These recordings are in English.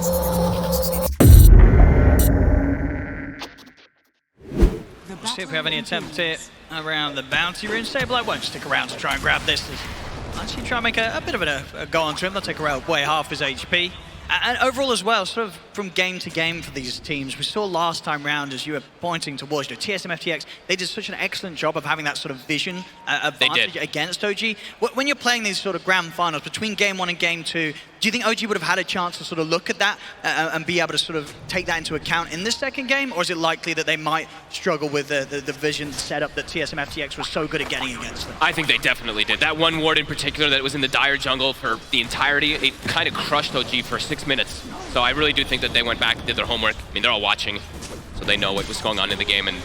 We'll see if we have any attempt here around the bounty rune. Sableye won't stick around to try and grab this. Actually try and make a bit of a go onto him. They'll take away half his HP. And overall as well, sort of from game to game for these teams, we saw last time round, as you were pointing towards, TSM FTX, they did such an excellent job of having that sort of vision advantage against OG. When you're playing these sort of grand finals, between game 1 and game 2, do you think OG would have had a chance to sort of look at that and be able to sort of take that into account in this second game? Or is it likely that they might struggle with the vision setup that TSM FTX was so good at getting against them? I think they definitely did. That one ward in particular that was in the dire jungle for the entirety, it kind of crushed OG for 6 minutes. So I really do think that they went back and did their homework. I mean, they're all watching, so they know what was going on in the game. And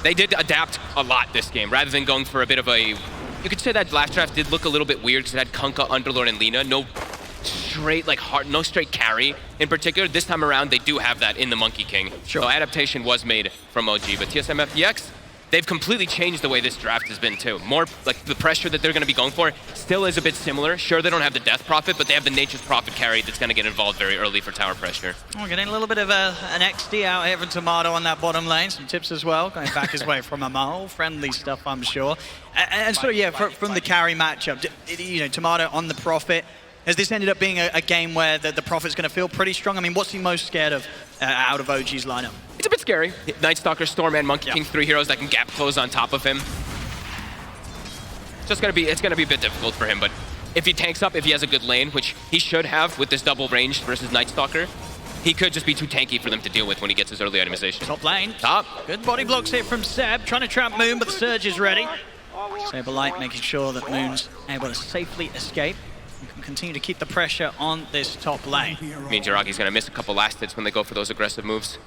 they did adapt a lot this game, rather than going for a bit of a... You could say that last draft did look a little bit weird because it had Kunkka, Underlord, and Lina. No straight, no straight carry in particular. This time around, they do have that in the Monkey King. Sure. So adaptation was made from OG, but TSM FTX, they've completely changed the way this draft has been too. More like the pressure that they're going to be going for still is a bit similar. Sure, they don't have the Death Prophet, but they have the Nature's Prophet carry that's going to get involved very early for tower pressure. We're getting a little bit of an XD out here from Tomato on that bottom lane. Some tips as well, going back his way from Amal. Friendly stuff, I'm sure. And so, yeah, from the carry matchup, you know, Tomato on the Prophet. Has this ended up being a game where the Prophet's going to feel pretty strong? I mean, what's he most scared of out of OG's lineup? It's a bit scary. Night Stalker, Storm, and Monkey King, 3 heroes that can gap close on top of him. It's gonna be a bit difficult for him, but if he tanks up, if he has a good lane, which he should have with this double range versus Night Stalker, he could just be too tanky for them to deal with when he gets his early itemization. Top lane. Top. Good body blocks here from Seb, trying to trap Moon, but the Surge is ready. Saberlight making sure that Moon's able to safely escape. You can continue to keep the pressure on this top lane. Means Yaragi's gonna miss a couple last hits when they go for those aggressive moves.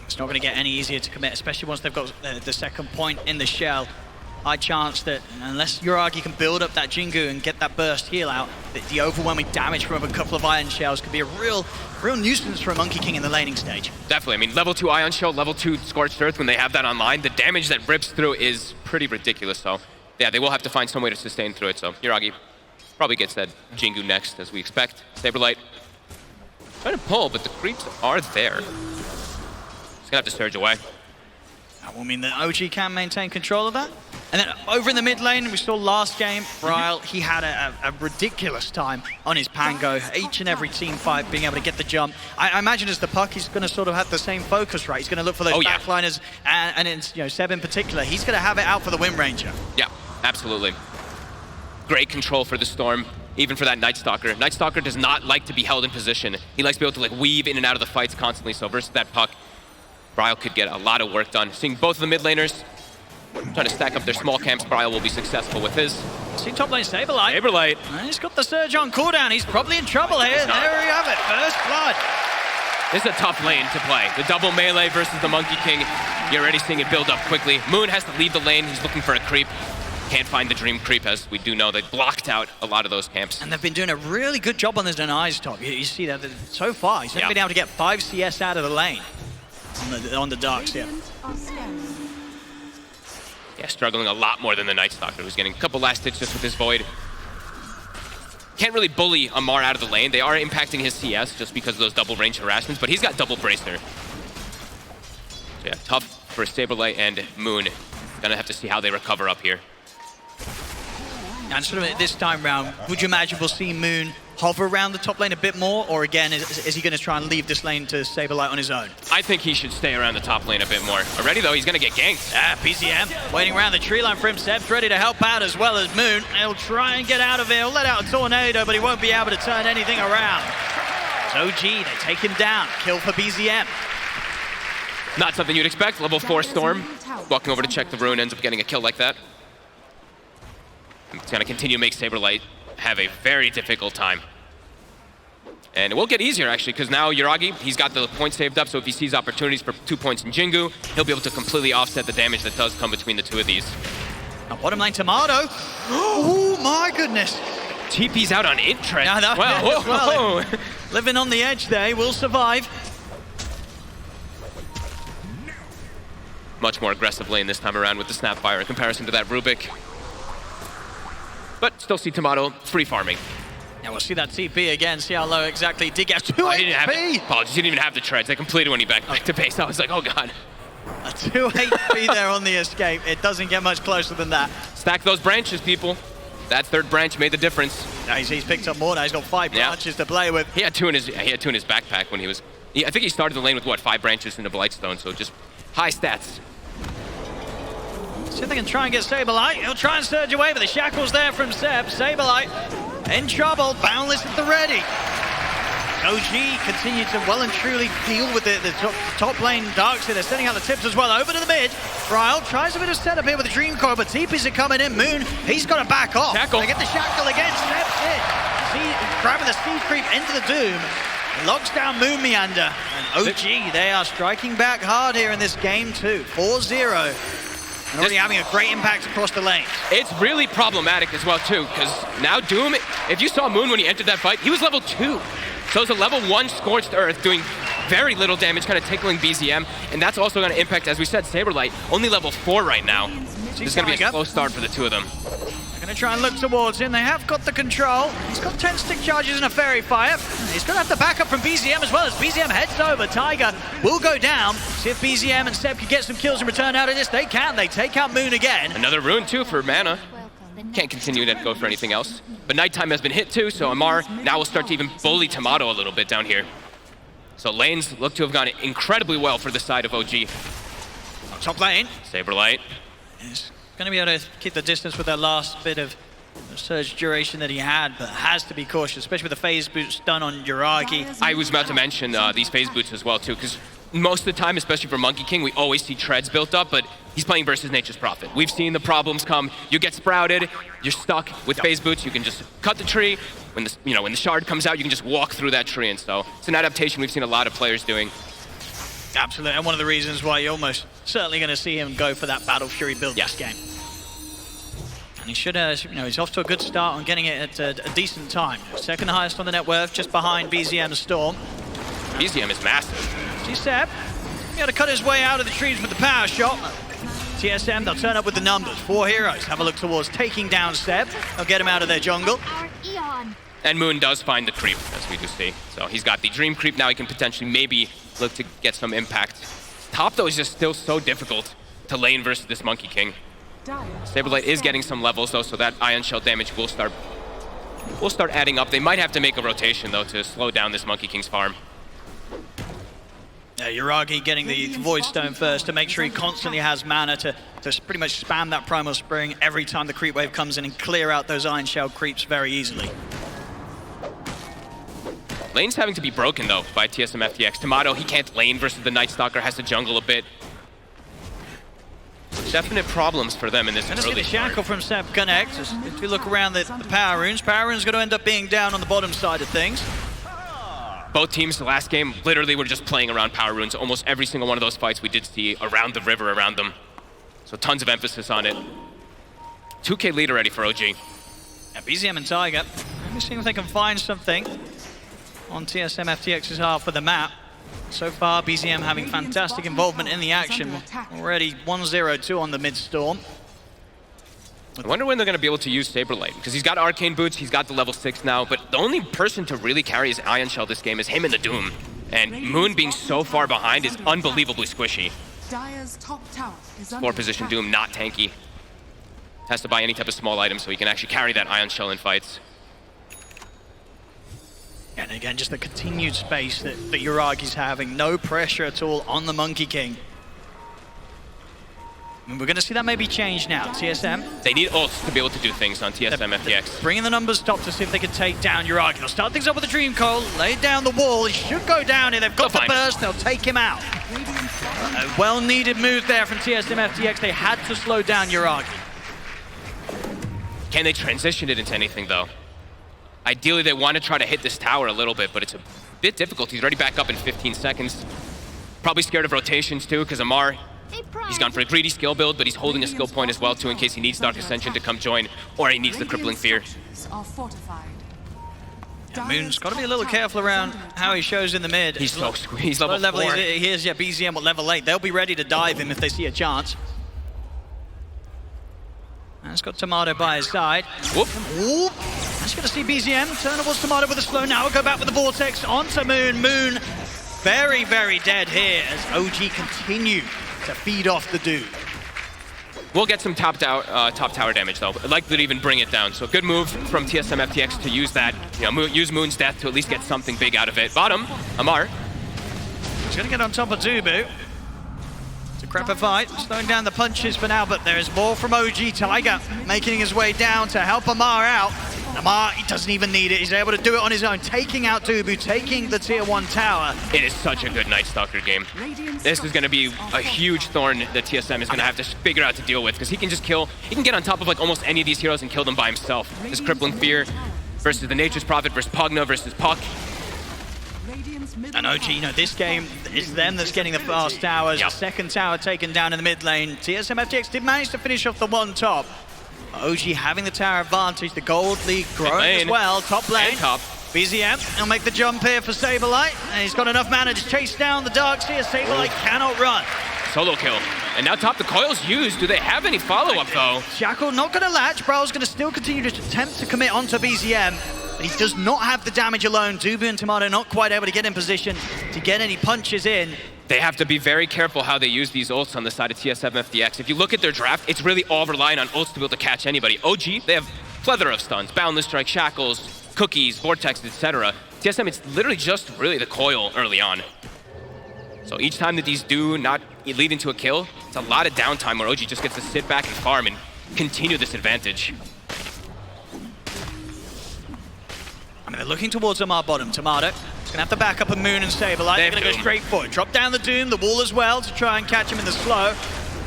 It's not going to get any easier to commit, especially once they've got the second point in the shell. High chance that unless Yuragi can build up that Jingu and get that burst heal out, the overwhelming damage from a couple of Iron Shells could be a real nuisance for a Monkey King in the laning stage. Definitely. I mean, level 2 Ion Shell, level 2 Scorched Earth, when they have that online, the damage that rips through is pretty ridiculous. So, yeah, they will have to find some way to sustain through it. So, Yuragi probably gets that Jingu next, as we expect. Saberlight trying to pull, but the creeps are there. He's gonna have to surge away. That will mean that OG can maintain control of that. And then over in the mid lane, we saw last game, Bryle, he had a ridiculous time on his Pango. Each and every team fight, being able to get the jump. I imagine as the puck, he's going to sort of have the same focus, right? He's going to look for those backliners, and it's, you know, Seb in particular, he's going to have it out for the Wind Ranger. Yeah, absolutely. Great control for the Storm, even for that Night Stalker. Night Stalker does not like to be held in position. He likes to be able to like weave in and out of the fights constantly, so versus that puck, Bryle could get a lot of work done. Seeing both of the mid laners trying to stack up their small camps, Bryle will be successful with his. See top lane Saberlight. Saberlight. He's got the Surge on cooldown. He's probably in trouble here. There we have it. First blood. This is a tough lane to play. The double melee versus the Monkey King. You're already seeing it build up quickly. Moon has to leave the lane. He's looking for a creep. Can't find the Dream Creep, as we do know. They blocked out a lot of those camps. And they've been doing a really good job on this Denies top. You see that so far. He's never been able to get 5 CS out of the lane. On the darks, yeah. Yeah, struggling a lot more than the Night Stalker, who's getting a couple last hits just with his Void. Can't really bully Amar out of the lane. They are impacting his CS just because of those double range harassments, but he's got double Bracer. So yeah, tough for Saberlight and Moon. Gonna have to see how they recover up here. And sort of this time round, would you imagine we'll see Moon hover around the top lane a bit more, or again, is he going to try and leave this lane to Saberlight on his own? I think he should stay around the top lane a bit more. Already though, he's going to get ganked. PCM waiting around the tree line for him. Seb's ready to help out as well as Moon. He'll try and get out of it. He'll let out a tornado, but he won't be able to turn anything around. It's OG, they take him down. Kill for BZM. Not something you'd expect. Level 4 Storm. Walking over to check the rune, ends up getting a kill like that. It's going to continue to make Saberlight have a very difficult time. And it will get easier, actually, because now Yuragi, he's got the point saved up, so if he sees opportunities for 2 points in Jingu, he'll be able to completely offset the damage that does come between the two of these. Now, bottom lane Tomato. Oh, my goodness. TP's out on Intrent. No, well, living on the edge there, will survive. Much more aggressive lane this time around with the Snapfire in comparison to that Rubik. But still see Tomato free farming. Yeah, we'll see that TP again, see how low exactly. Did get 2 HP. Apologies, he didn't even have the treads. They completed when he back to base. I was like, oh god. A 2 HP there on the escape. It doesn't get much closer than that. Stack those branches, people. That third branch made the difference. Now he's picked up more now. He's got 5 branches to play with. He had 2 in his backpack when he was. I think he started the lane with what, 5 branches into Blightstone, so just high stats. See if they can try and get Saberlight. He'll try and surge away, but the shackles there from Seb. Saberlight in trouble. Boundless at the ready. OG continue to well and truly deal with the top lane Darkseid. They're sending out the tips as well. Over to the mid. Ryle tries a bit of setup here with the Dream Coil, but TPs are coming in. Moon, he's got to back off. Shackle. They get the shackle again. Steps in. Grabbing the speed creep into the Doom. Locks down Moon Meander. And OG, they are striking back hard here in this game too. 4-0. And already having a great impact across the lane. It's really problematic as well too, because now Doom, if you saw Moon when he entered that fight, he was level 2. So it's a level 1 Scorched Earth doing very little damage, kind of tickling BZM, and that's also going to impact, as we said, Saberlight, only level 4 right now. This is going to be a slow start for the two of them. They're going to try and look towards him. They have got the control. He's got 10 stick charges and a Fairy Fire. He's going to have the backup from BZM as well as BZM heads over. Tiger will go down. See if BZM and Seb can get some kills in return out of this. They can. They take out Moon again. Another rune too for mana. Can't continue to go for anything else. But nighttime has been hit too, so Amar now will start to even bully Tomato a little bit down here. So lanes look to have gone incredibly well for the side of OG. Top lane. Saberlight. He's going to be able to keep the distance with that last bit of surge duration that he had, but has to be cautious, especially with the phase boots done on Yuragi. I was about to mention these phase boots as well too, because most of the time, especially for Monkey King, we always see treads built up, but he's playing versus Nature's Prophet. We've seen the problems come. You get sprouted, you're stuck with phase boots. You can just cut the tree. When the when the shard comes out, you can just walk through that tree, and so it's an adaptation we've seen a lot of players doing. Absolutely, and one of the reasons why you're almost certainly going to see him go for that Battle Fury build this game. And he should, he's off to a good start on getting it at a decent time. Second highest on the net worth, just behind BZM's Storm. BZM is massive. Seb, he had to cut his way out of the trees with the power shot. TSM, they'll turn up with the numbers. 4 heroes have a look towards taking down Seb. They'll get him out of their jungle. And Moon does find the creep, as we do see. So he's got the Dream Creep. Now he can potentially maybe look to get some impact. Top, though, is just still so difficult to lane versus this Monkey King. Saberlight is getting some levels, though, so that Ion Shell damage will start adding up. They might have to make a rotation, though, to slow down this Monkey King's farm. Yeah, Yuragi getting the Void Stone first to make sure he constantly has mana to pretty much spam that Primal Spring every time the creep wave comes in and clear out those Iron Shell creeps very easily. Lane's having to be broken, though, by TSM FTX. Tomato, he can't lane versus the Night Stalker, has to jungle a bit. Definite problems for them in this early start. The shackle from Seb connects. If we look around the Power Runes going to end up being down on the bottom side of things. Both teams the last game literally were just playing around Power Runes. Almost every single one of those fights we did see around the river around them. So tons of emphasis on it. 2K lead already for OG. Yeah, BZM and Tiger. Let me see if they can find something on TSM FTX's half of the map. So far, BZM having fantastic involvement in the action. Already 1-0-2 on the mid-storm. I wonder when they're going to be able to use Saberlight, because he's got Arcane Boots, he's got the level 6 now, but the only person to really carry his Ion Shell this game is him and the Doom. And Moon being so far behind is unbelievably squishy. 4-position Doom, not tanky. Has to buy any type of small item so he can actually carry that Ion Shell in fights. And again, just the continued space that Yuragi's having. No pressure at all on the Monkey King. And we're going to see that maybe change now. TSM. They need ults to be able to do things on TSM FTX. Bringing the numbers top to see if they can take down Yuragi. They'll start things up with the Dream Coil. Lay down the wall. He should go down here. They've got the burst. They'll take him out. A well-needed move there from TSM FTX. They had to slow down Yuragi. Can they transition it into anything, though? Ideally, they want to try to hit this tower a little bit, but it's a bit difficult. He's already back up in 15 seconds. Probably scared of rotations, too, because Amar, he's gone for a greedy skill build, but he's holding a skill point as well, too, in case he needs Dark Ascension to come join, or he needs the Crippling Fear. Yeah, Moon's got to be a little careful around how he shows in the mid. He's level 4. He is, yeah, BZM at level 8. They'll be ready to dive him if they see a chance. And it's got Tomato by his side. Whoop. Whoop. Just going to see BZM turn towards Tomato with a slow now. Go back with the Vortex onto Moon. Moon very, very dead here as OG continue to feed off the dude. We'll get some top tower damage though. Likely to even bring it down. So good move from TSM FTX to use that, use Moon's death to at least get something big out of it. Bottom, Amar. He's going to get on top of Dubu. It's a crap fight, slowing down the punches for now, but there is more from OG. Tiger making his way down to help Amar out. Amar, he doesn't even need it. He's able to do it on his own, taking out Dubu, taking the tier 1 tower. It is such a good Night Stalker game. This is going to be a huge thorn that TSM is going to have to figure out to deal with, because he can just kill, he can get on top of like almost any of these heroes and kill them by himself. This Crippling Fear versus the Nature's Prophet versus Pugna versus Puck. And OG, this game is them that's getting the fast towers. Yep. The second tower taken down in the mid lane. TSM FTX did manage to finish off the one top. OG having the tower advantage, the gold league growing as well. Top lane, and top. BZM, he'll make the jump here for Saberlight. And he's got enough mana to chase down the Darks here. Saberlight cannot run. Solo kill. And now top, the coil's used. Do they have any follow-up though? Shackle not going to latch. Brow's going to still continue to attempt to commit onto BZM. But he does not have the damage alone. Dubu and Tomato not quite able to get in position to get any punches in. They have to be very careful how they use these ults on the side of TSM FTX. If you look at their draft, it's really all relying on ults to be able to catch anybody. OG, they have plethora of stuns. Boundless Strike, Shackles, Cookies, Vortex, etc. TSM, it's literally just really the coil early on. So each time that these do not lead into a kill, it's a lot of downtime where OG just gets to sit back and farm and continue this advantage. I mean, they're looking towards Amar bottom. Tomato is going to have to back up a Moon and Saberlight. They're going to go straight for it. Drop down the Doom, the wall as well to try and catch him in the slow.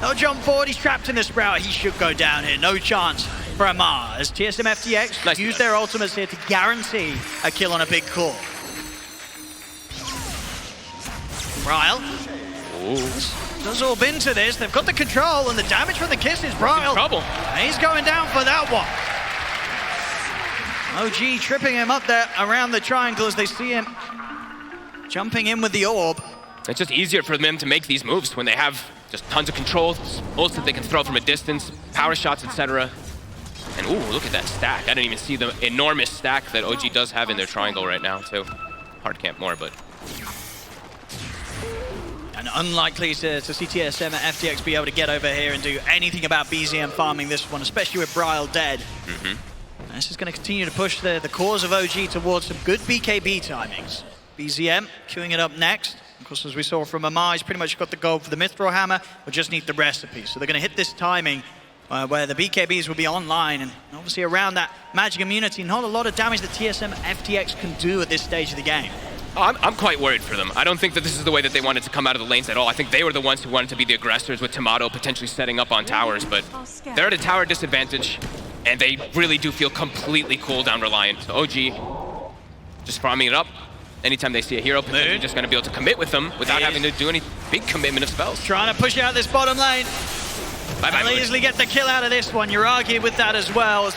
They'll jump forward. He's trapped in the Sprout. He should go down here. No chance for Amar as TSM FTX use their ultimates here to guarantee a kill on a big core. Ryle does all into this. They've got the control and the damage from the kisses. Ryle, trouble. He's going down for that one. OG tripping him up there around the triangle as they see him jumping in with the orb. It's just easier for them to make these moves when they have just tons of control, ults that they can throw from a distance, power shots, etc. And ooh, look at that stack. I didn't even see the enormous stack that OG does have in their triangle right now too. Hard camp more, but... And unlikely to see TSM and FTX be able to get over here and do anything about BZM farming this one, especially with Bryle dead. This is going to continue to push the cause of OG towards some good BKB timings. BZM queuing it up next. Of course, as we saw from Amar, he's pretty much got the gold for the Mithril Hammer. We just need the recipe. So they're going to hit this timing where the BKBs will be online. And obviously around that magic immunity, not a lot of damage that TSM FTX can do at this stage of the game. I'm quite worried for them. I don't think that this is the way that they wanted to come out of the lanes at all. I think they were the ones who wanted to be the aggressors with Tomato potentially setting up on towers, but they're at a tower disadvantage, and they really do feel completely cooldown reliant. So OG just farming it up. Anytime they see a hero, potentially just going to be able to commit with them without having to do any big commitment of spells. Trying to push out this bottom lane. They'll easily get the kill out of this one. Uragi with that as well.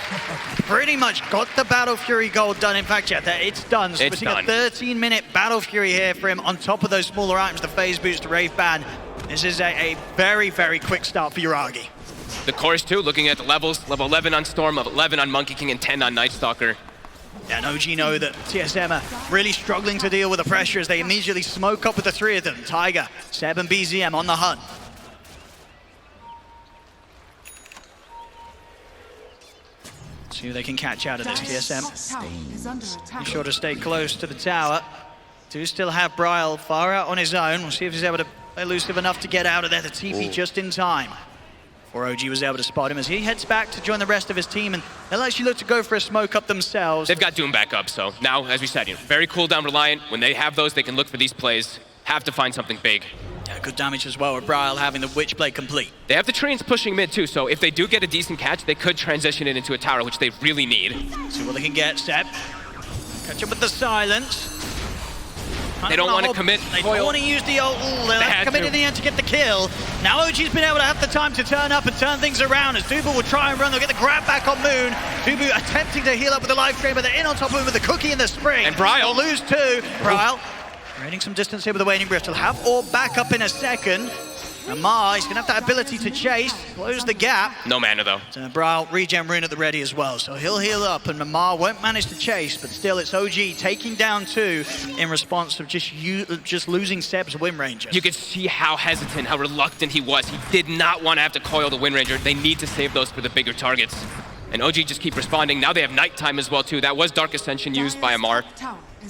Pretty much got the Battle Fury gold done. In fact, yeah, it's done. So we're seeing a 13-minute Battle Fury here for him on top of those smaller items, the phase boost, the Wraith Band. This is a very, very quick start for Uragi. The chorus too, looking at the levels, level 11 on Storm, level 11 on Monkey King, and 10 on Night Stalker. Yeah, and OG know that TSM are really struggling to deal with the pressure as they immediately smoke up with the three of them. Tiger, Seb, and BZM on the hunt. See who they can catch out of this. TSM be sure to stay close to the tower. Do still have Bryle far out on his own. We'll see if he's able to play elusive enough to get out of there. The TP just in time. Before OG was able to spot him as he heads back to join the rest of his team, and they'll actually look to go for a smoke up themselves. They've got Doom back up, so now, as we said, very cooldown reliant. When they have those, they can look for these plays, have to find something big. Yeah, good damage as well with Bryle having the Witchblade complete. They have the Treants pushing mid too, so if they do get a decent catch, they could transition it into a tower, which they really need. See what they can get, Seb. Catch up with the silence. They don't want to commit. They don't want to use the ult. They'll have to commit in the end to get the kill. Now OG's been able to have the time to turn up and turn things around as Dubu will try and run. They'll get the grab back on Moon. Dubu attempting to heal up with the life drain, but they're in on top of him with the cookie and the spring. And Bryle. They'll lose two. Bryle creating some distance here with the Waning Rift. He'll have orb back up in a second. Amar, he's going to have that ability to chase, close the gap. No mana, though. Brawl, regen rune at the ready as well, so he'll heal up, and Amar won't manage to chase, but still it's OG taking down 2 in response of just losing Seb's Wind Ranger. You could see how hesitant, how reluctant he was. He did not want to have to coil the Wind Ranger. They need to save those for the bigger targets. And OG just keep responding. Now they have nighttime as well, too. That was Dark Ascension used by Amar.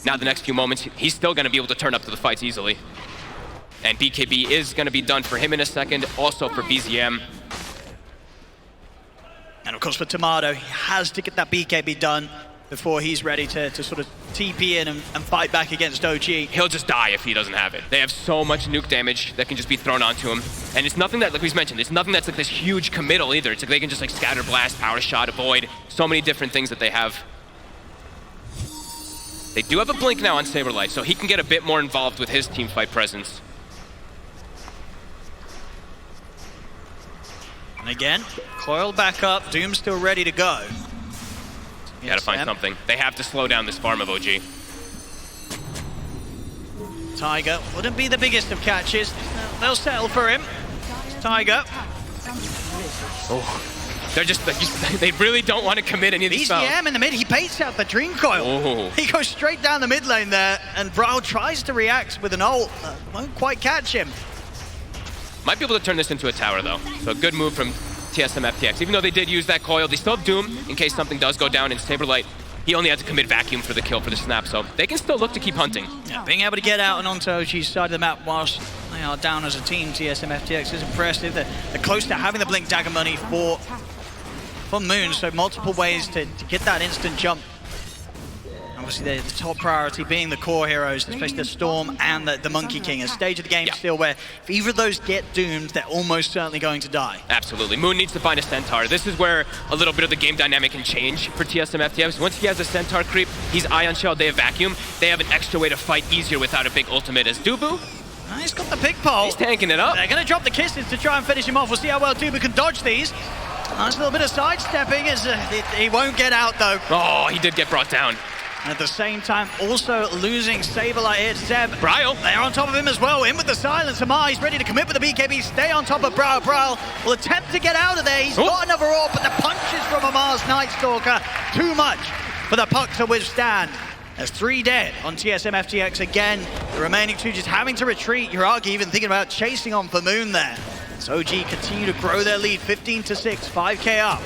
Now the next few moments, he's still going to be able to turn up to the fights easily. And BKB is going to be done for him in a second, also for BZM. And of course for Tomato, he has to get that BKB done before he's ready to sort of TP in and fight back against OG. He'll just die if he doesn't have it. They have so much nuke damage that can just be thrown onto him. And it's nothing that, like we've mentioned, it's nothing that's like this huge committal either. It's like they can just like scatter blast, power shot, avoid. So many different things that they have. They do have a blink now on Saberlight, so he can get a bit more involved with his teamfight presence. And again, coiled back up, Doom's still ready to go. You gotta find something. They have to slow down this farm of OG. Tiger wouldn't be the biggest of catches. They'll settle for him. Tiger. Oh, they really don't want to commit any of these fouls. BZM in the mid, he baits out the Dream Coil. Oh. He goes straight down the mid lane there, and Brawl tries to react with an ult. Won't quite catch him. Might be able to turn this into a tower, though. So a good move from TSM FTX. Even though they did use that coil, they still have Doom in case something does go down. And Saberlight, he only had to commit Vacuum for the kill for the snap, so they can still look to keep hunting. Yeah, being able to get out and onto OG's side of the map whilst they are down as a team, TSM FTX is impressive. They're close to having the Blink Dagger money for Moon, so multiple ways to get that instant jump. Obviously, the top priority being the core heroes, especially the Storm and the Monkey King. A stage of the game still where if either of those get doomed, they're almost certainly going to die. Absolutely. Moon needs to find a Centaur. This is where a little bit of the game dynamic can change for TSM FTX. Once he has a Centaur creep, he's Ion Shell, they have Vacuum. They have an extra way to fight easier without a big ultimate as Dubu. He's got the pick pole. He's tanking it up. They're going to drop the kisses to try and finish him off. We'll see how well Dubu can dodge these. Nice little bit of sidestepping as he won't get out though. Oh, he did get brought down. And at the same time, also losing Saberlight here. Seb, Bryle. They're on top of him as well. In with the silence. Amar, he's ready to commit with the BKB. Stay on top of Bryle. Bryle will attempt to get out of there. He's got another orb, but the punches from Amar's Night Stalker, too much for the puck to withstand. There's 3 dead on TSM FTX again. The remaining 2 just having to retreat. Yuragi even thinking about chasing on for Moon there. So OG continue to grow their lead, 15-6, 5K up.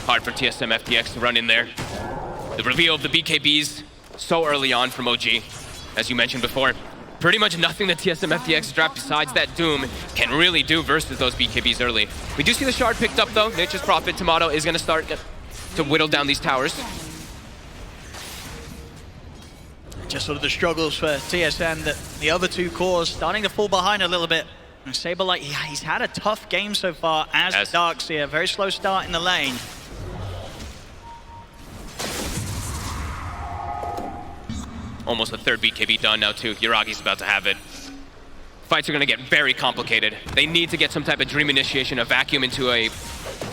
Hard for TSM FTX to run in there. The reveal of the BKBs so early on from OG, as you mentioned before. Pretty much nothing that TSM FTX draft besides that Doom can really do versus those BKBs early. We do see the shard picked up though. Nature's Prophet Tomato is going to start to whittle down these towers. Just sort of the struggles for TSM, that the other 2 cores starting to fall behind a little bit. And Saberlight, he's had a tough game so far as Darkseer. Very slow start in the lane. Almost a 3rd BKB done now too. Yuragi's about to have it. Fights are going to get very complicated. They need to get some type of Dream Initiation, a Vacuum into a...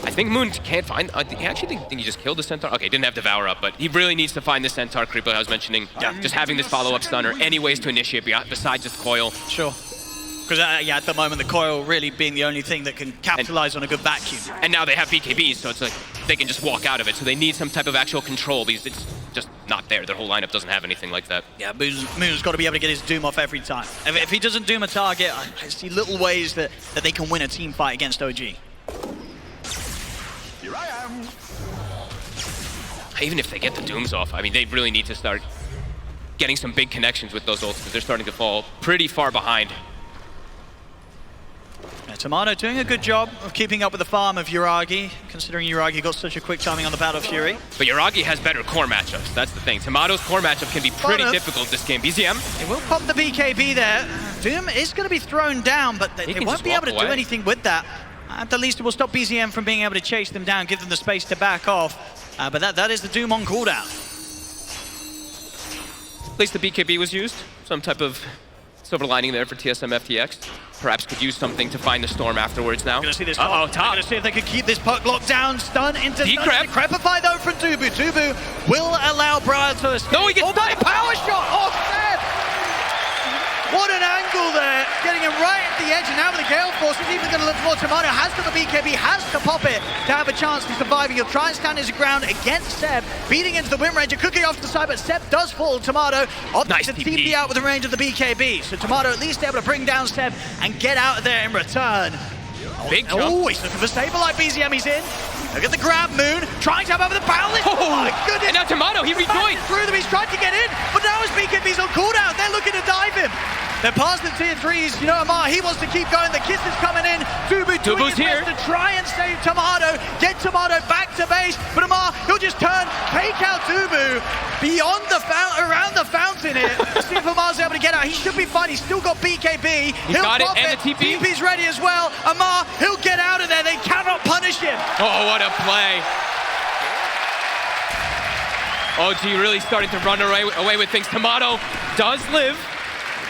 I think Moon can't find... I actually think he just killed the Centaur. Okay, didn't have Devour up, but he really needs to find the Centaur creep like I was mentioning. Yeah. Just having this follow-up stun or any ways to initiate besides just Coil. Sure. Because at the moment, the Coil really being the only thing that can capitalize on a good Vacuum. And now they have BKBs, so it's like they can just walk out of it. So they need some type of actual control because it's just not there. Their whole lineup doesn't have anything like that. Yeah, Moon's got to be able to get his Doom off every time. If he doesn't Doom a target, I see little ways that they can win a team fight against OG. Here I am. Even if they get the Dooms off, I mean, they really need to start getting some big connections with those ults because they're starting to fall pretty far behind. Yeah, Tomato doing a good job of keeping up with the farm of Yuragi, considering Yuragi got such a quick timing on the Battle Fury. But Yuragi has better core matchups, that's the thing. Tomato's core matchup can be pretty difficult this game. BZM. They will pop the BKB there. Doom is going to be thrown down, but they won't be able to do anything with that. At the least it will stop BZM from being able to chase them down, give them the space to back off. But that is the Doom on cooldown. At least the BKB was used. Some type of silver lining there for TSM FTX. Perhaps could use something to find the Storm afterwards now. Gonna see this top. Gonna see if they can keep this puck locked down. Stun into Crepify though from Dubu. Dubu will allow Brian to escape. No, he gets stunned. Power shot off Seb. What an angle jungle there, getting him right at the edge, and now with the Gale Force, he's even going to look more. Tomato has got the BKB, has to pop it to have a chance to survive. He'll try and stand his ground against Seb, beating into the Wind Ranger, cooking off to the side, but Seb does fall. Tomato opting to TP out with the range of the BKB, so Tomato at least able to bring down Seb and get out of there in return. Big jump. Oh, he's looking for Sableye. BZM, he's in. Look at the grab, Moon, trying to have over the barrel. Oh my goodness. And now Tomato, he rejoined. Through them, he's trying to get in, but now his BKB's on cooldown. They're looking to dive him. They're past the tier 3s. You know, Amar, he wants to keep going. The kiss is coming in. Dubu's here to try and save Tomato, get Tomato back to base. But Amar, he'll just turn, take out Dubu beyond the fountain, around the fountain here. See if Amar's able to get out. He should be fine. He's still got BKB. He'll got it, pop and the TP. TP's ready as well. Amar, he'll get out of there. They cannot punish him. Oh, what a play. OG really starting to run away with things. Tomato does live,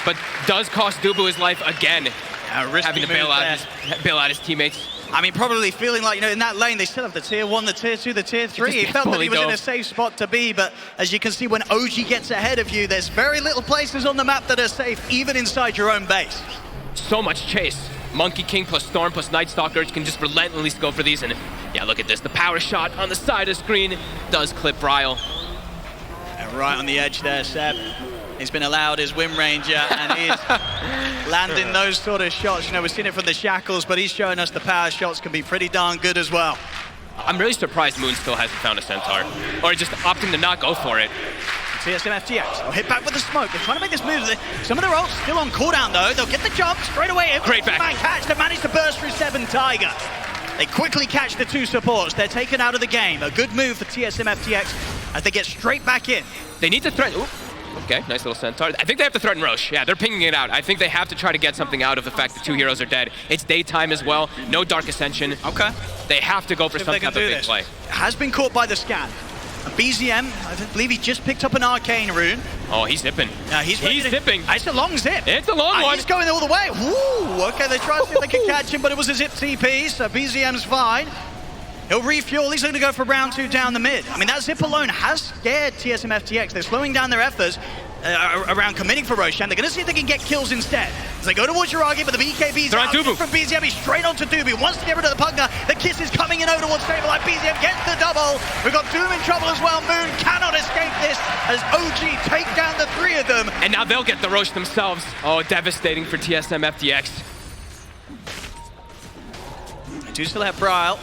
but does cost Dubu his life again. Having to bail out his teammates. I mean, probably feeling like, you know, in that lane, they still have the tier 1, the tier 2, the tier 3. He felt that he was in a safe spot to be, but as you can see, when OG gets ahead of you, there's very little places on the map that are safe, even inside your own base. So much chase. Monkey King plus Storm plus Night Stalkers can just relentlessly go for these, and yeah, look at this. The power shot on the side of the screen does clip Ryle. And right on the edge there, Seb. He's been allowed his Wind Ranger, and he's landing those sort of shots. You know, we've seen it from the Shackles, but he's showing us the power shots can be pretty darn good as well. I'm really surprised Moon still hasn't found a Centaur, or just opting to not go for it. TSM FTX, they'll hit back with the smoke. They're trying to make this move. Some of their ults still on cooldown, though. They'll get the jump straight away. Great back. Catch. They manage to burst through Seb and Tiger. They quickly catch the two supports. They're taken out of the game. A good move for TSM FTX as they get straight back in. They need to threaten. Ooh. Okay, nice little Centaur. I think they have to threaten Roche. Yeah, they're pinging it out. I think they have to try to get something out of the fact that two heroes are dead. It's daytime as well. No Dark Ascension. Okay. They have to go for some type of big play. Has been caught by the scan. And BZM, I believe he just picked up an Arcane Rune. Oh, he's zipping. He's zipping. It's a long zip. It's a long one. He's going all the way. Woo! Okay, they tried to see if they could catch him, but it was a zip TP, so BZM's fine. He'll refuel. He's going to go for round 2 down the mid. I mean, that zip alone has scared TSM FTX. They're slowing down their efforts around committing for Roshan. They're going to see if they can get kills instead. As they go towards Jiragi, but the BKB's out from BZM. He's straight onto Dubu. Wants to get rid of the Pugna. The kiss is coming in over towards Sableye. BZM gets the double. We've got Doom in trouble as well. Moon cannot escape this as OG take down the 3 of them. And now they'll get the Roche themselves. Oh, devastating for TSM FTX. They do still have Bryle.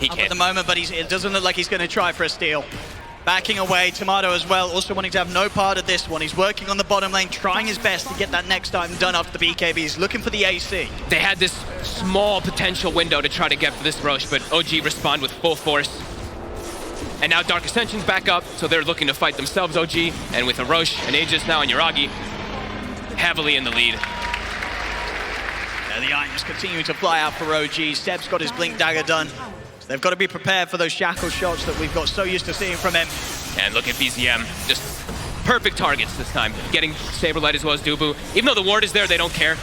He can't. At the moment, but it doesn't look like he's going to try for a steal. Backing away, Tomato as well, also wanting to have no part of this one. He's working on the bottom lane, trying his best to get that next item done after the BKB. He's looking for the AC. They had this small potential window to try to get for this Roche, but OG respond with full force. And now Dark Ascension's back up, so they're looking to fight themselves, OG, and with a Roche and Aegis now and Jiragi heavily in the lead. The items continue to fly out for OG. Seb's got his Blink Dagger done. So they've got to be prepared for those shackle shots that we've got so used to seeing from him. And look at BZM, just perfect targets this time. Getting Saberlight as well as Dubu. Even though the ward is there, they don't care.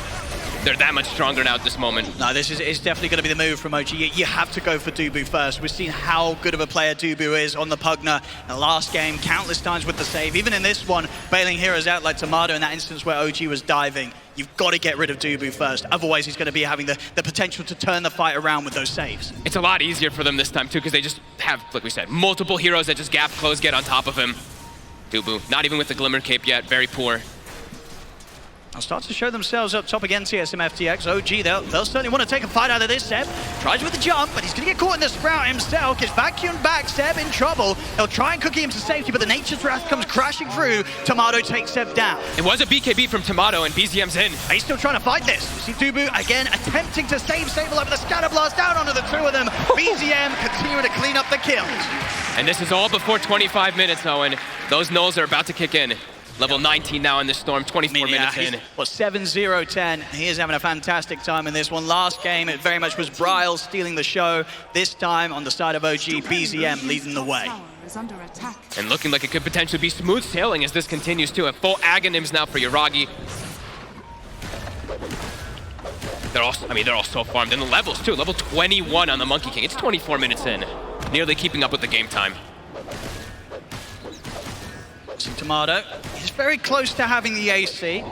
They're that much stronger now at this moment. No, this is definitely going to be the move from OG. You have to go for Dubu first. We've seen how good of a player Dubu is on the Pugna. In the last game, countless times with the save. Even in this one, bailing heroes out like Tomato in that instance where OG was diving. You've got to get rid of Dubu first. Otherwise, he's going to be having the potential to turn the fight around with those saves. It's a lot easier for them this time, too, because they just have, like we said, multiple heroes that just gap close, get on top of him. Dubu, not even with the Glimmer Cape yet, very poor. They'll start to show themselves up top again, TSM FTX. OG, they'll certainly want to take a fight out of this. Seb tries with the jump, but he's going to get caught in the sprout himself. Gets vacuumed back, Seb in trouble. They'll try and cookie him to safety, but the Nature's Wrath comes crashing through. Tomato takes Seb down. It was a BKB from Tomato, and BZM's in. He's still trying to fight this. You see Dubu again attempting to save Sableye, but the scatter blast down onto the 2 of them. BZM continuing to clean up the kills. And this is all before 25 minutes, Owen. Those nulls are about to kick in. Level 19 now in the Storm, 24 minutes in. Well, 7-0-10. He is having a fantastic time in this one. Last game, it very much was Bryle stealing the show. This time, on the side of OG, BZM leading the way. And looking like it could potentially be smooth sailing as this continues too. A full Aghanims now for Jiragi. They're all so farmed. And the levels too. Level 21 on the Monkey King. It's 24 minutes in. Nearly keeping up with the game time. See Tomato. He's very close to having the AC.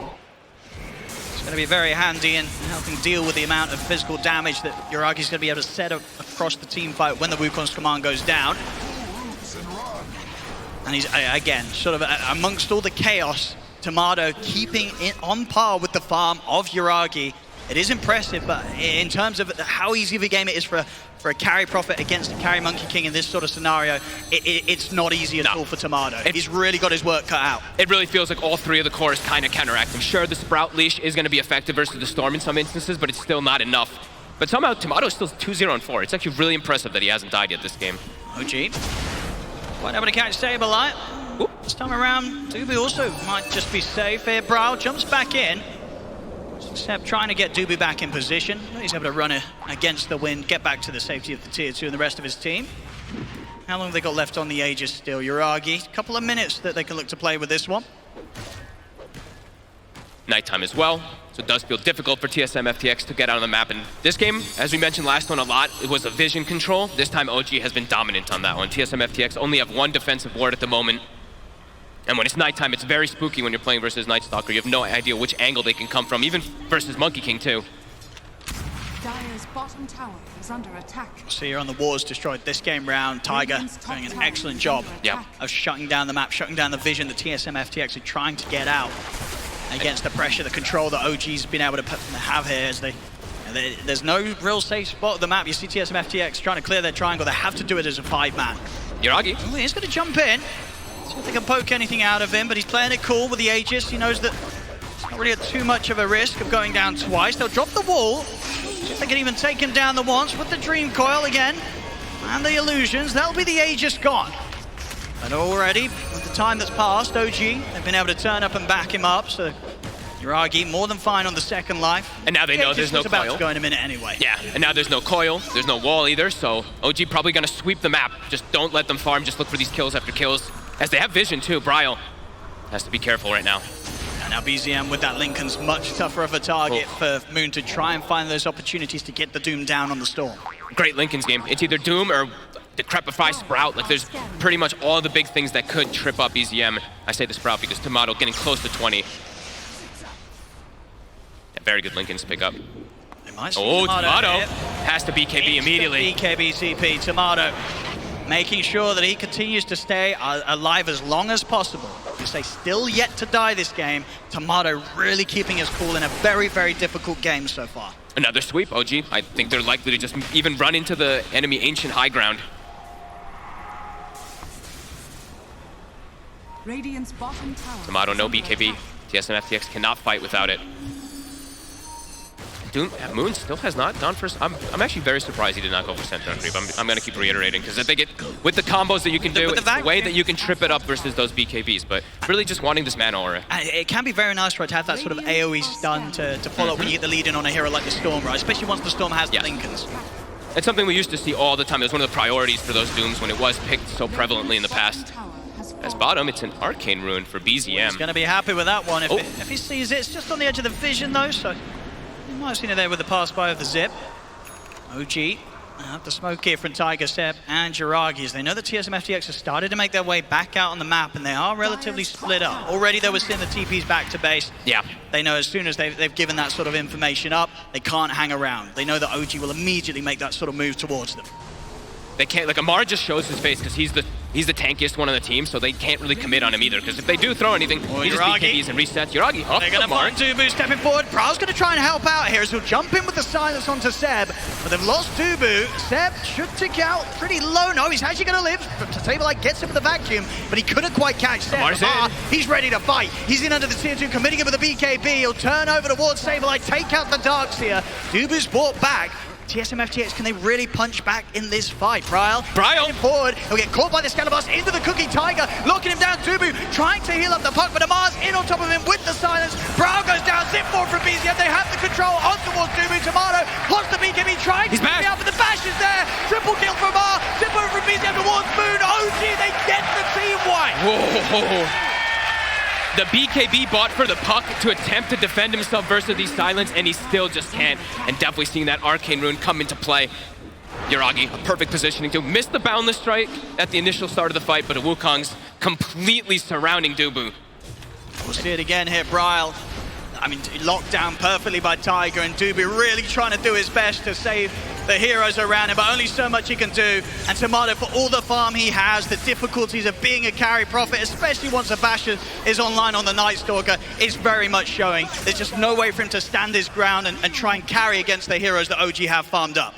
going to be very handy in helping deal with the amount of physical damage that Yuragi's going to be able to set up across the team fight when the Wukong's command goes down. And he's, again, sort of amongst all the chaos, Tomato keeping it on par with the farm of Yuragi. It is impressive, but in terms of how easy of a game it is for a carry prophet against a carry Monkey King in this sort of scenario, it's not easy at all for Tomato. He's really got his work cut out. It really feels like all three of the cores kind of counteract him. Sure, the Sprout Leash is going to be effective versus the Storm in some instances, but it's still not enough. But somehow Tomato is still 2-0-4. It's actually really impressive that he hasn't died yet this game. OG. Quite able to catch Saberlight. This time around, Dubu also might just be safe here. Brawl jumps back in. Seb trying to get Dubu back in position. He's able to run it against the wind, get back to the safety of the tier 2 and the rest of his team. How long have they got left on the Aegis still? Yuragi, a couple of minutes that they can look to play with this one. Nighttime as well, so it does feel difficult for TSM FTX to get out on the map. And this game, as we mentioned last one a lot, it was a vision control. This time OG has been dominant on that one. TSM FTX only have one defensive ward at the moment. And when it's nighttime, it's very spooky when you're playing versus Night Stalker. You have no idea which angle they can come from, even versus Monkey King too. Dire's bottom tower is under attack. So here on the wars destroyed this game round. Tiger doing an excellent job of shutting down the map, shutting down the vision that TSM FTX are trying to get out against the pressure, the control that OG's been able to have here. As there's no real safe spot of the map. You see TSM FTX trying to clear their triangle. They have to do it as a 5-man. Yuragi. Oh, he's going to jump in. See if they can poke anything out of him, but he's playing it cool with the Aegis. He knows that it's not really too much of a risk of going down twice. They'll drop the wall. See if they can even take him down the once with the Dream Coil again. And the illusions. That'll be the Aegis gone. And already, with the time that's passed, OG, they've been able to turn up and back him up. So Yuragi more than fine on the second life. And now they know there's no about coil. To go in a minute anyway. Yeah, and now there's no coil, there's no wall either, so OG probably gonna sweep the map. Just don't let them farm, just look for these kills after kills. As they have vision too, Bryle has to be careful right now. And now BZM with that Lincoln's much tougher of a target for Moon to try and find those opportunities to get the Doom down on the Storm. Great Lincoln's game. It's either Doom or Decrepify Sprout. Like there's pretty much all the big things that could trip up BZM. I say the Sprout because Tomato getting close to 20. Yeah, very good Lincoln's pick up. Tomato has to BKB immediately. BKB CP, Tomato making sure that he continues to stay alive as long as possible. You say still yet to die this game. Tomato really keeping his cool in a very, very difficult game so far. Another sweep, OG. I think they're likely to just even run into the enemy ancient high ground. Radiant's bottom tower. Tomato, no BKB. TSM FTX cannot fight without it. Moon still has not gone for... I'm actually very surprised he did not go for center creep. I'm going to keep reiterating, because I think with the combos that you can do, it's the way that you can trip it up versus those BKBs, but really just wanting this mana aura. It can be very nice, right, to have that sort of AoE stun to follow up when you get the lead in on a hero like the Storm, right? Especially once the Storm has the Lincolns. It's something we used to see all the time. It was one of the priorities for those Dooms when it was picked so prevalently in the past. As bottom, it's an Arcane Rune for BZM. He's going to be happy with that one if he sees it. It's just on the edge of the vision, though, so... You might have seen it there with the pass-by of the Zip. OG, the smoke here from Tiger, Seb, and Yuragi, as they know that TSM FTX has started to make their way back out on the map, and they are relatively split up. Already they were seeing the TPs back to base. Yeah. They know as soon as they've given that sort of information up, they can't hang around. They know that OG will immediately make that sort of move towards them. They can't, like Amar just shows his face because he's the tankiest one on the team, so they can't really commit on him either. Because if they do throw anything, he just BKBs and resets. Yuragi, they're going to find Dubu stepping forward. Braul's going to try and help out here as he'll jump in with the silence onto Seb. But they've lost Dubu. Seb should tick out pretty low. No, he's actually going to live. Saberlight gets him with the vacuum, but he couldn't quite catch Seb. He's ready to fight. He's in under the tier 2, committing him with the BKB. He'll turn over towards Saberlight, take out the Darks here. Dubu's brought back. TSM FTX, can they really punch back in this fight? Bryle forward. He'll get caught by the Scalabus into the Cookie Tiger, locking him down. Dubu trying to heal up the puck, but Amar's in on top of him with the silence. Bryle goes down. Zip forward from BZM. They have the control on towards Dubu. Tomato lost the BKB, trying to get out, but the bash is there. Triple kill from Amar. Zip over from BZM towards Moon. OG, they get the team wipe. Whoa. The BKB bought for the puck to attempt to defend himself versus these silence, and he still just can't. And definitely seeing that Arcane Rune come into play. Yuragi, a perfect positioning to miss the Boundless Strike at the initial start of the fight, but Wukong's completely surrounding Dubu. We'll see it again here, Bryle. I mean, locked down perfectly by Tiger, and Dubu really trying to do his best to save the heroes around him, but only so much he can do. And Tomato, for all the farm he has, the difficulties of being a carry prophet, especially once a Basher is online on the Night Stalker, is very much showing. There's just no way for him to stand his ground and try and carry against the heroes that OG have farmed up.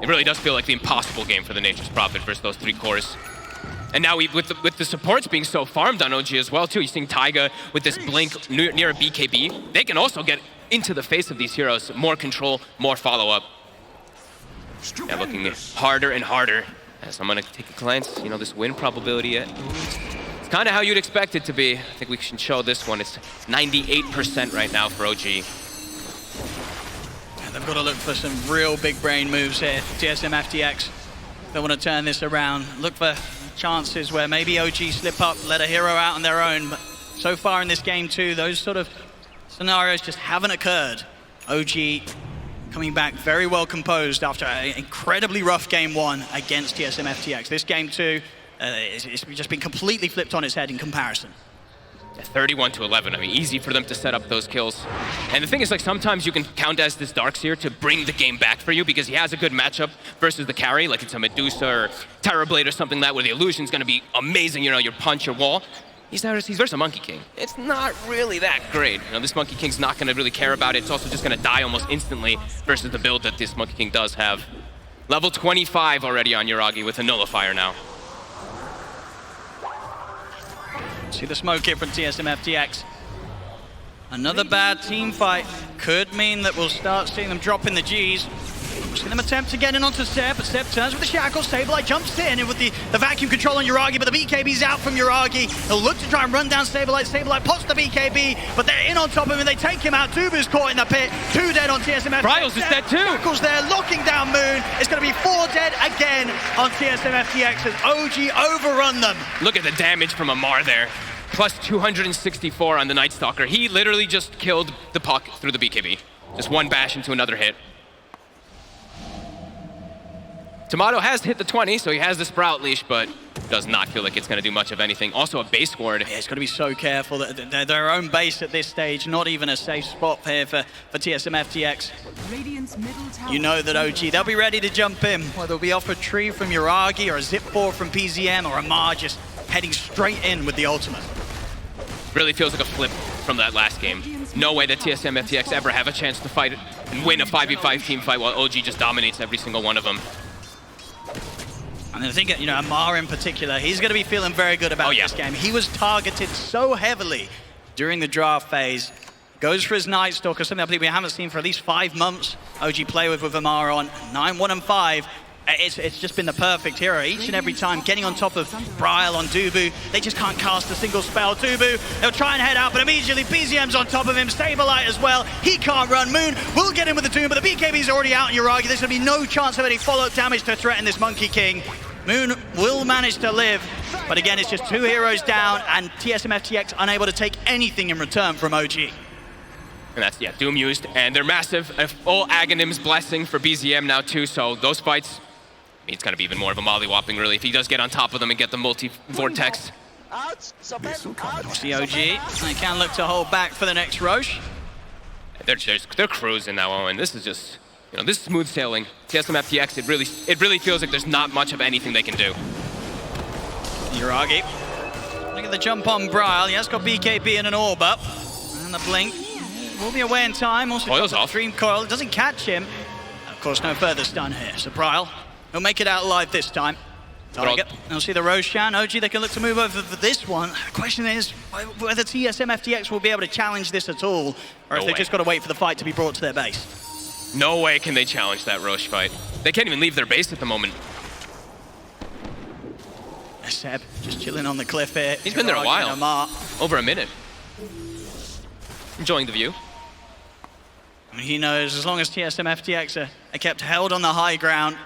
It really does feel like the impossible game for the Nature's Prophet versus those 3 cores. And now with the supports being so farmed on OG as well too, you're seeing Taiga with this blink near a BKB. They can also get into the face of these heroes. More control, more follow-up. Yeah, looking harder and harder. As I'm gonna take a glance, you know, this win probability, it's kind of how you'd expect it to be. I think we can show this one. It's 98% right now for OG. And they've got to look for some real big brain moves here. TSM FTX, they want to turn this around. Look for chances where maybe OG slip up, let a hero out on their own. But so far in this game too, those sort of scenarios just haven't occurred. OG coming back very well composed after an incredibly rough game 1 against TSM FTX. This game 2, it's just been completely flipped on its head in comparison. 31-11, I mean, easy for them to set up those kills. And the thing is, like, sometimes you can count as this Darkseer to bring the game back for you because he has a good matchup versus the carry, like it's a Medusa or Terrorblade or something like that, where the illusion's gonna be amazing, you know, your punch, your wall. He's versus a Monkey King. It's not really that great. You know, this Monkey King's not gonna really care about it. It's also just gonna die almost instantly versus the build that this Monkey King does have. Level 25 already on Yuragi with a Nullifier now. See the smoke here from TSM FTX. Another bad team fight could mean that we'll start seeing them dropping the Gs. We'll see them attempt to get in onto Seb, but Seb turns with the shackle. Sableye jumps in with the vacuum control on Yuragi, but the BKB's out from Yuragi. He'll look to try and run down Sableye. Sableye pots the BKB, but they're in on top of him and they take him out. Dubu's caught in the pit. 2 dead on TSM FTX. Bryles is dead too. Shackle's there, locking down Moon. It's going to be 4 dead again on TSM FTX as OG overrun them. Look at the damage from Amar there. Plus 264 on the Night Stalker. He literally just killed the puck through the BKB. Just one bash into another hit. Tomato has hit the 20, so he has the Sprout leash, but does not feel like it's going to do much of anything. Also a base ward. Yeah, it's got to be so careful. Their own base at this stage, not even a safe spot here for TSM FTX. You know that OG, they'll be ready to jump in, whether it'll be off a tree from Yuragi or a zip 4 from PZM or Amar just heading straight in with the ultimate. Really feels like a flip from that last game. No way that TSM FTX ever have a chance to fight and win a 5v5 team fight while OG just dominates every single one of them. And I think, you know, Amar in particular, he's going to be feeling very good about this game. He was targeted so heavily during the draft phase. Goes for his Night Stalker, something I believe we haven't seen for at least 5 months. OG play with Amar on 9-1-5. It's just been the perfect hero each and every time, getting on top of Bryle on Dubu. They just can't cast a single spell. Dubu, they'll try and head out, but immediately BZM's on top of him. Sableye as well. He can't run. Moon will get in with the Doom, but the BKB's already out on Yuragi. There's going to be no chance of any follow-up damage to threaten this Monkey King. Moon will manage to live, but again, it's just 2 heroes down, and TSM FTX unable to take anything in return from OG. And that's, Doom used, and they're massive. A full Aghanim's blessing for BZM now too, so those fights, it's going to be even more of a mollywhopping, really, if he does get on top of them and get the multi-vortex. The OG, they can look to hold back for the next Roche. They're cruising now, and this is just, you know, this is smooth sailing. TSM FTX, it really feels like there's not much of anything they can do. Yuragi, look at the jump on Bryle. He has got BKB and an orb up, and the blink will be away in time. Also, Coil's off. Dream Coil doesn't catch him. Of course, no further stun here. So Bryle, he'll make it out alive this time. Target. I'll see the Roshan. OG, they can look to move over for this one. The question is whether TSM FTX will be able to challenge this at all, or if they've just got to wait for the fight to be brought to their base. No way can they challenge that Roche fight. They can't even leave their base at the moment. Seb just chilling on the cliff here. He's been there a while. Over a minute. Enjoying the view. I mean, he knows as long as TSM FTX are kept held on the high ground,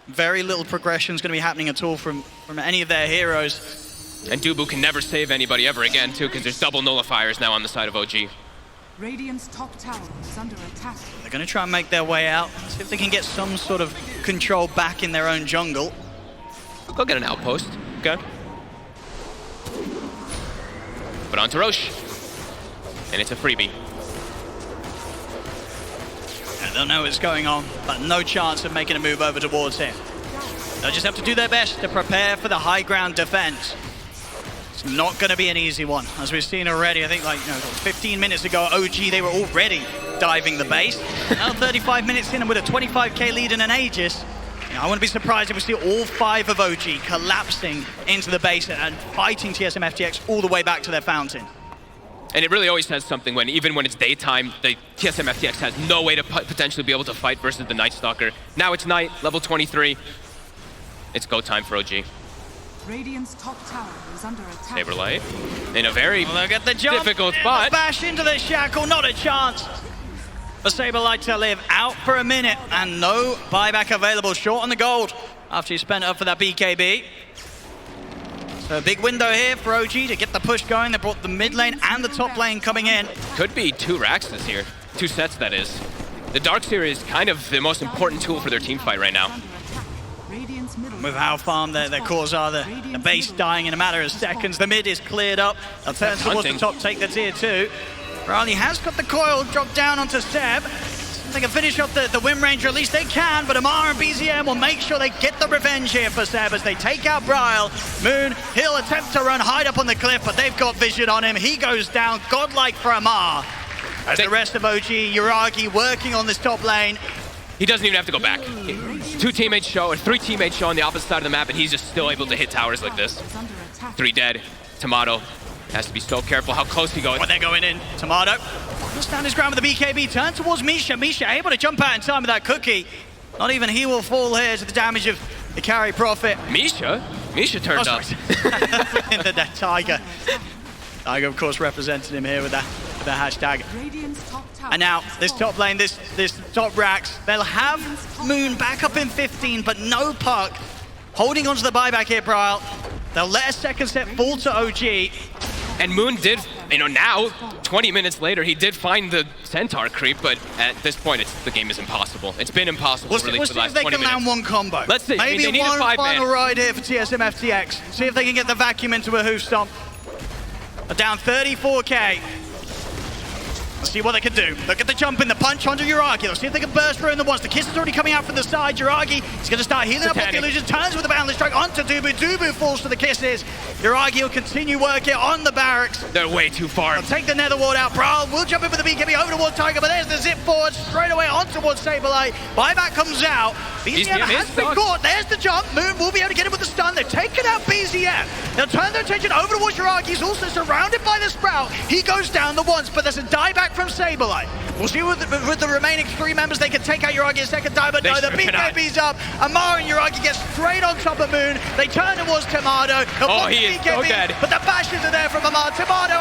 very little progression is going to be happening at all from any of their heroes. And Dubu can never save anybody ever again, too, because there's double nullifiers now on the side of OG. Radiant's top tower is under attack. They're going to try and make their way out, see if they can get some sort of control back in their own jungle. Go get an outpost. Okay. But on to Roche. And it's a freebie. They'll know what's going on, but no chance of making a move over towards him. They'll just have to do their best to prepare for the high ground defense. It's not going to be an easy one, as we've seen already. I think 15 minutes ago, OG, they were already diving the base. Now 35 minutes in and with a 25k lead in an Aegis, I wouldn't be surprised if we see all 5 of OG collapsing into the base and fighting TSM FTX all the way back to their fountain. And it really always says something when, even when it's daytime, the TSM FTX has no way to potentially be able to fight versus the Night Stalker. Now it's night, level 23. It's go time for OG. Radiant's top tower is under attack. Saberlight in a very Look at the jump. difficult The spot. bash into the shackle, not a chance for Saberlight to live. Out for a minute and no buyback available. Short on the gold after he spent up for that BKB. So a big window here for OG to get the push going. They brought the mid lane and the top lane coming in. Could be 2 Raxes here. 2 sets, that is. The Darkseer is kind of the most important tool for their team fight right now. With how farm their cores are, the base dying in a matter of seconds. The mid is cleared up. They'll turn towards the top, take the tier 2. Riley has got the coil dropped down onto Seb. They can finish off the Wind Ranger, at least they can, but Amar and BZM will make sure they get the revenge here for Seb as they take out Bryle. Moon, he'll attempt to run, hide up on the cliff, but they've got vision on him. He goes down, godlike for Amar. As the rest of OG, Yuragi working on this top lane. He doesn't even have to go back. 2 teammates show, or 3 teammates show on the opposite side of the map, and he's just still able to hit towers like this. 3 dead. Tomato has to be so careful how close he goes. When they're going in, Tomato will stand his ground with the BKB, turn towards Misha. Misha able to jump out in time with that cookie. Not even he will fall here to the damage of the carry Prophet. Misha? Misha turned up. That Tiger. Tiger, of course, represented him here with the hashtag. And now, this top lane, this top Rax, they'll have Moon back up in 15, but no puck. Holding onto the buyback here, Bryle. They'll let a second set fall to OG. And Moon did, now, 20 minutes later, he did find the Centaur creep, but at this point, the game is impossible. It's been impossible, really, for the last 20 minutes. We'll see if they can land one combo. Let's see. Maybe they need one a 5-man. final ride here for TSM FTX. See if they can get the vacuum into a hoof stomp. They're down 34k. Let's see what they can do. Look at the jump in, the punch onto Yuragi. Let's see if they can burst through in the ones. The kiss is already coming out from the side. Yuragi is going to start healing up off the illusion. Turns with a boundless strike onto Dubu. Dubu falls to the kisses. Yuragi will continue working on the barracks. They're way too far. They'll take the nether ward out. Brawl will jump in with the BKB over towards Tiger, but there's the zip forward straight away on towards Saberlight. Buyback comes out. BZM has been caught. There's the jump. Moon will be able to get him with the stun. They've taken out BZM. They'll turn their attention over towards Yuragi. He's also surrounded by the Sprout. He goes down the once, but there's a dieback from Saberlight. We'll see with the remaining 3 members, they can take out Yuragi a second time, but no, the BKB's up. Amar and Yuragi get straight on top of Moon. They turn towards Tomato. Oh, he is so dead. But the bashes are there from Amar. Tomato